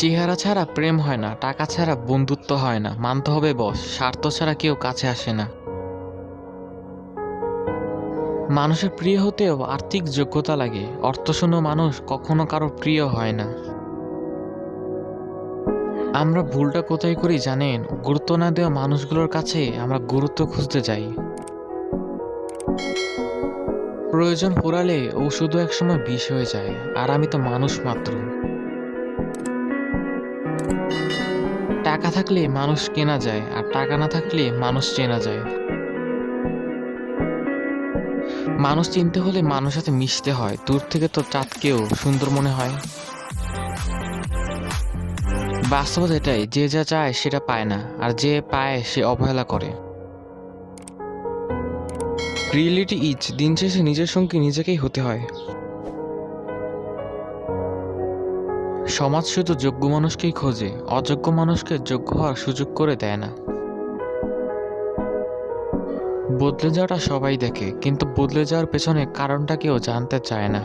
চেহারা ছাড়া প্রেম হয় না, টাকা ছাড়া বন্ধুত্ব হয় না, মানতে হবে বস, স্বার্থ ছাড়া কেউ কাছে আসে না। মানুষের প্রিয় হতেও আর্থিক যোগ্যতা লাগে, অর্থশূন্য মানুষ কখনো কারো প্রিয় হয় না। আমরা ভুলটা কোথায় করি জানেন? গুরুত্ব না দেওয়া মানুষগুলোর কাছে আমরা গুরুত্ব খুঁজতে যাই। প্রয়োজন ফুরালে ও শুধু একসময় বিষ হয়ে যায়, আর আমি তো মানুষ মাত্র। টাকা থাকলে মানুষ কেনা যায়, আর টাকা না থাকলে মানুষ চেনা যায়। মানুষ চিনতে হলে মানুষের সাথে মিশতে হয়, দূর থেকে তো চাঁদকেও সুন্দর মনে হয়। বাস্তবতা এটাই, যে যা চায় সেটা পায় না, আর যে পায় সে অবহেলা করে। রিয়েলিটি ইজ, দিন শেষে নিজের সঙ্গে নিজেকেই হতে হয়। সমাজ শুধু যোগ্য মানুষকেই খোঁজে, অযোগ্য মানুষকে যোগ্য হওয়ার সুযোগ করে দেয় না। বদলে যাওয়াটা সবাই দেখে, কিন্তু বদলে যাওয়ার পেছনে কারণটা কেউ জানতে চায় না।